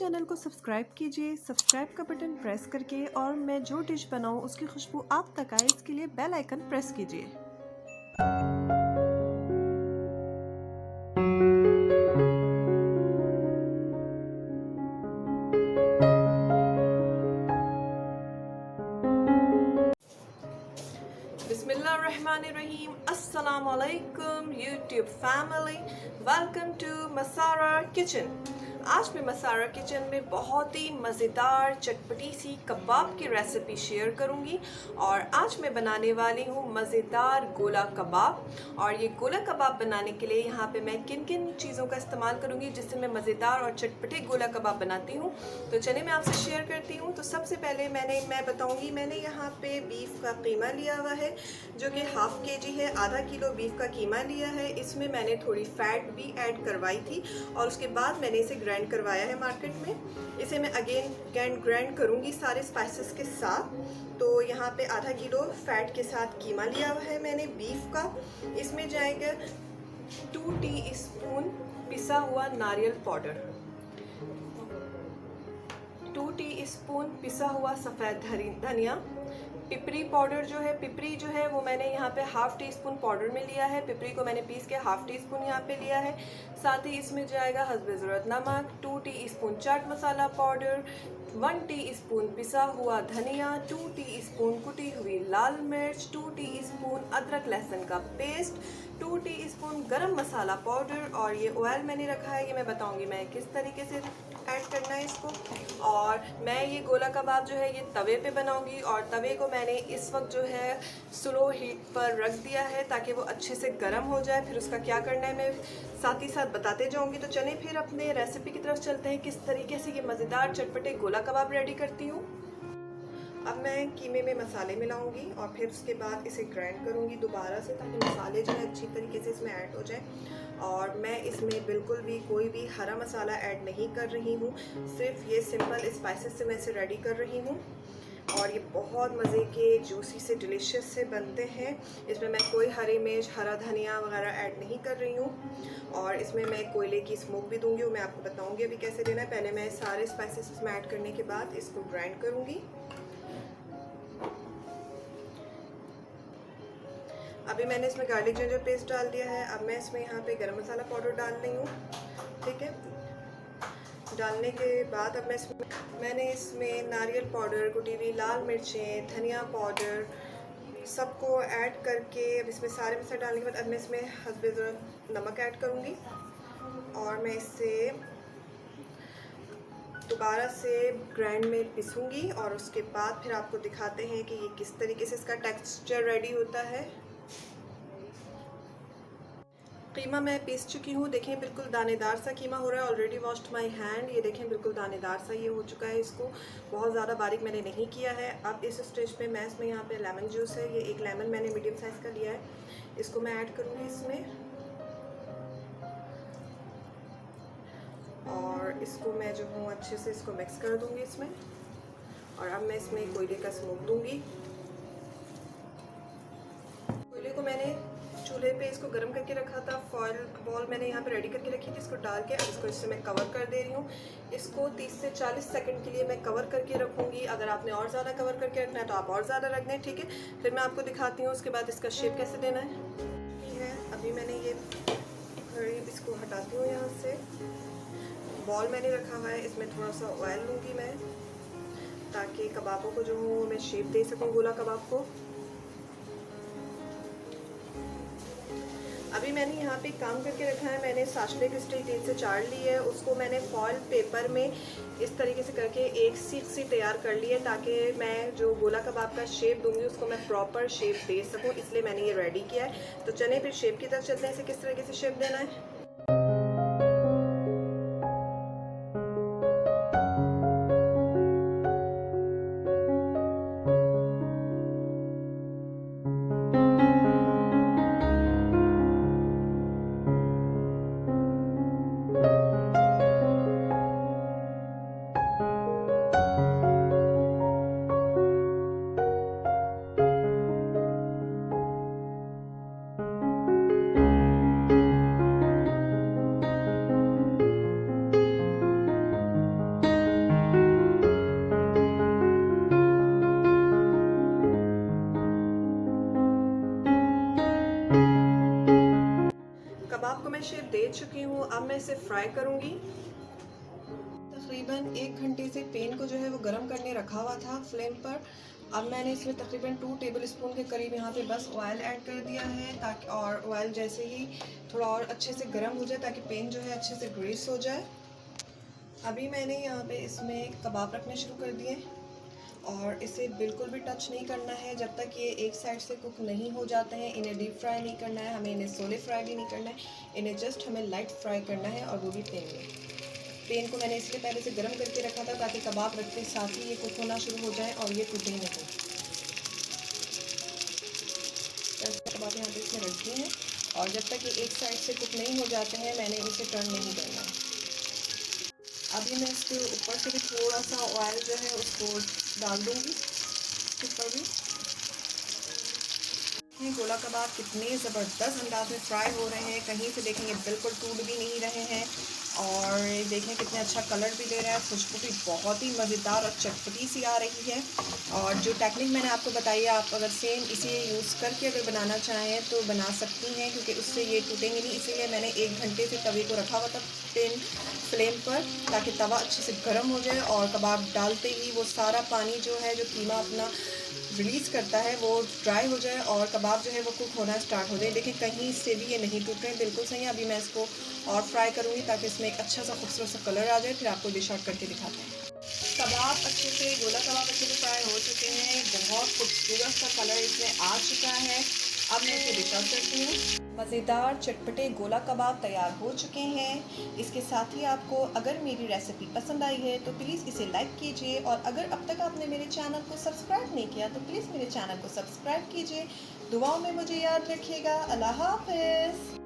Channel को subscribe कीजिए, subscribe का बटन प्रेस करके, और मैं जो डिश बनाऊं उसकी खुशबू आप तक आए इसके लिए बेल आइकन प्रेस कीजिए। बिस्मिल्लाहिर्रहमानिर्रहीम। अस्सलाम वालेकुम YouTube family, welcome to Masara kitchen. आज मैं मसारा किचन में बहुत ही मज़ेदार चटपटी सी कबाब की रेसिपी शेयर करूंगी। और आज मैं बनाने वाली हूँ मज़ेदार गोला कबाब। और ये गोला कबाब बनाने के लिए यहाँ पे मैं किन किन चीज़ों का इस्तेमाल करूँगी जिससे मैं मज़ेदार और चटपटे गोला कबाब बनाती हूँ, तो चलिए मैं आपसे शेयर करती हूँ। तो सबसे पहले मैं बताऊँगी, मैंने यहाँ पे बीफ का कीमा लिया हुआ है जो कि हाफ केजी है। आधा किलो बीफ का कीमा लिया है। इसमें मैंने थोड़ी फैट भी ऐड करवाई थी और उसके बाद मैंने इसे ग्राइंड करवाया है मार्केट में। इसे मैं अगेन ग्राइंड करूंगी सारे स्पाइसेस के साथ। तो यहाँ पे आधा किलो फैट के साथ कीमा लिया हुआ है मैंने बीफ का। इसमें जाएगा 2 टीस्पून पिसा हुआ नारियल पाउडर, 2 टीस्पून पिसा हुआ सफ़ेद धनिया, पिपरी पाउडर पिपरी जो है वो मैंने यहाँ पे हाफ टी स्पून पाउडर में लिया है। पिपरी को मैंने पीस के हाफ टी स्पून यहाँ पे लिया है। साथ ही इसमें जाएगा हस्बे ज़रूरत नमक, 2 teaspoon chaat masala powder, 1 teaspoon पिसा हुआ धनिया, 2 टीस्पून कुटी हुई लाल मिर्च, 2 टीस्पून अदरक लहसुन का पेस्ट, 2 टीस्पून गरम मसाला पाउडर। और ये ऑयल मैंने रखा है, ये मैं बताऊंगी मैं किस तरीके से ऐड करना है इसको। और मैं ये गोला कबाब जो है ये तवे पे बनाऊंगी, और तवे को मैंने इस वक्त जो है स्लो हीट पर रख दिया है ताकि वो अच्छे से गर्म हो जाए। फिर उसका क्या करना है मैं साथ ही साथ बताते जाऊंगी। तो चलें फिर अपने रेसिपी की तरफ चलते हैं, किस तरीके से ये मज़ेदार चटपटे गोला कबाब रेडी करती हूँ। अब मैं कीमे में मसाले मिलाऊंगी और फिर उसके बाद इसे ग्राइंड करूंगी दोबारा से ताकि मसाले जो है अच्छी तरीके से इसमें ऐड हो जाए। और मैं इसमें बिल्कुल भी कोई भी हरा मसाला ऐड नहीं कर रही हूँ, सिर्फ ये सिंपल स्पाइसेस से मैं इसे रेडी कर रही हूँ। और ये बहुत मज़े के जूसी से डिलीशियस से बनते हैं। इसमें मैं कोई हरी मिर्च, हरा धनिया वगैरह ऐड नहीं कर रही हूँ। और इसमें मैं कोयले की स्मोक भी दूंगी, वो मैं आपको बताऊंगी अभी कैसे देना है। पहले मैं सारे स्पाइसेस इसमें ऐड करने के बाद इसको ग्राइंड करूँगी। अभी मैंने इसमें गार्लिक जिंजर पेस्ट डाल दिया है। अब मैं इसमें यहाँ पे गरम मसाला पाउडर डाल रही हूँ, ठीक है। डालने के बाद अब मैंने इसमें नारियल पाउडर, कुटी हुई लाल मिर्चें, धनिया पाउडर सबको ऐड करके अब इसमें सारे मसाले डालने के बाद अब मैं इसमें हस्बे ज़रूरत नमक ऐड करूँगी। और मैं इसे दोबारा से ग्राइंड में पीसूँगी और उसके बाद फिर आपको दिखाते हैं कि ये किस तरीके से इसका टेक्सचर रेडी होता है। कीमा मैं पीस चुकी हूँ, देखें बिल्कुल दानेदार सा कीमा हो रहा है। ऑलरेडी वॉश्ड माय हैंड, ये देखें बिल्कुल दानेदार सा ये हो चुका है। इसको बहुत ज़्यादा बारीक मैंने नहीं किया है। अब इस स्टेज पे मैं इसमें यहाँ पे लेमन जूस है, ये एक लेमन मैंने मीडियम साइज़ का लिया है, इसको मैं ऐड करूँगी इसमें। और इसको मैं जो हूँ अच्छे से इसको मिक्स कर दूँगी इसमें। और अब मैं इसमें कोयले का स्मोक दूँगी। कोयले को मैंने चूल्हे पे इसको गर्म करके रखा था। फॉयल बॉल मैंने यहाँ पे रेडी करके रखी थी, इसको डाल के अब इसको इससे मैं कवर कर दे रही हूँ। इसको 30 से 40 सेकंड के लिए मैं कवर करके रखूँगी। अगर आपने और ज़्यादा कवर करके रखना है तो आप और ज़्यादा रख दें, ठीक है। फिर मैं आपको दिखाती हूँ उसके बाद इसका शेप कैसे देना है। अभी मैंने ये इसको हटाती हूँ यहाँ से। बॉल मैंने रखा हुआ है, इसमें थोड़ा सा ऑयल लूँगी मैं ताकि कबाबों को जो हो मैं शेप दे सकूँ गोला कबाब को। अभी मैंने यहाँ पे काम करके रखा है, मैंने साशले की स्टील 3 से 4 ली है, उसको मैंने फॉयल पेपर में इस तरीके से करके एक सीख सी तैयार कर ली है ताकि मैं जो गोला कबाब का शेप दूंगी उसको मैं प्रॉपर शेप दे सकूँ, इसलिए मैंने ये रेडी किया है। तो चलिए फिर शेप की तरफ चलते हैं, इसे किस तरीके से शेप देना है। मैं शेप दे चुकी हूँ। अब मैं इसे फ्राई करूँगी। तकरीबन 1 घंटे से पेन को जो है वो गर्म करने रखा हुआ था फ्लेम पर। अब मैंने इसमें तकरीबन 2 टेबलस्पून के करीब यहाँ पे बस ऑयल ऐड कर दिया है, ताकि और ऑयल जैसे ही थोड़ा और अच्छे से गर्म हो जाए ताकि पेन जो है अच्छे से ग्रीस हो जाए। अभी मैंने यहाँ पे इसमें कबाब रखने शुरू कर दिए और इसे बिल्कुल भी टच नहीं करना है जब तक ये एक साइड से कुक नहीं हो जाते हैं। इन्हें डीप फ्राई नहीं करना है, हमें इन्हें सोले फ्राई भी नहीं करना है, इन्हें जस्ट हमें लाइट फ्राई करना है, और वो भी पेन में। पेन को मैंने इसलिए पहले से गर्म करके रखा था ताकि कबाब रखते साथ ही ये कुक होना शुरू हो जाए और ये टूटे नहीं। कबाब यहाँ पे इसमें रख दिए हैं और जब तक ये एक साइड से कुक नहीं हो जाते हैं मैंने इसे टर्न नहीं करना है। अभी मैं इसके ऊपर से भी थोड़ा सा ऑयल जो है उसको डाल दूँगी ऊपर भी। ये गोला कबाब कितने ज़बरदस्त अंदाज में फ्राई हो रहे हैं, कहीं से देखेंगे बिल्कुल टूट भी नहीं रहे हैं, और देखें कितने अच्छा कलर भी दे रहा है, खुशबू भी बहुत ही मज़ेदार और चटपटी सी आ रही है। और जो टेक्निक मैंने आपको बताई है, आप अगर सेम इसे यूज़ करके अगर बनाना चाहें तो बना सकती हैं, क्योंकि उससे ये टूटेंगे नहीं। इसीलिए मैंने 1 घंटे से तवे को रखा हुआ था पेन फ्लेम पर, ताकि तवा अच्छे से गर्म हो जाए और कबाब डालते ही वो सारा पानी जो है जो कीमा अपना रिलीज़ करता है वो ड्राई हो जाए और कबाब जो है वो कुक होना स्टार्ट हो जाए। देखिए कहीं से भी ये नहीं टूट रहे हैं, बिल्कुल सही है। अभी मैं इसको और फ्राई करूँगी ताकि इसमें एक अच्छा सा खूबसूरत सा कलर आ जाए, फिर आपको डिश आउट करके दिखाते हैं। कबाब अच्छे से, गोला कबाब अच्छे से फ्राई हो चुके हैं, बहुत खूबसूरत सा कलर इसमें आ चुका है। अब मैं इसे डिश आउट करती हूँ। मज़ेदार चटपटे गोला कबाब तैयार हो चुके हैं। इसके साथ ही आपको अगर मेरी रेसिपी पसंद आई है तो प्लीज़ इसे लाइक कीजिए, और अगर अब तक आपने मेरे चैनल को सब्सक्राइब नहीं किया तो प्लीज़ मेरे चैनल को सब्सक्राइब कीजिए। दुआओं में मुझे याद रखिएगा। अल्लाह हाफ़िज़।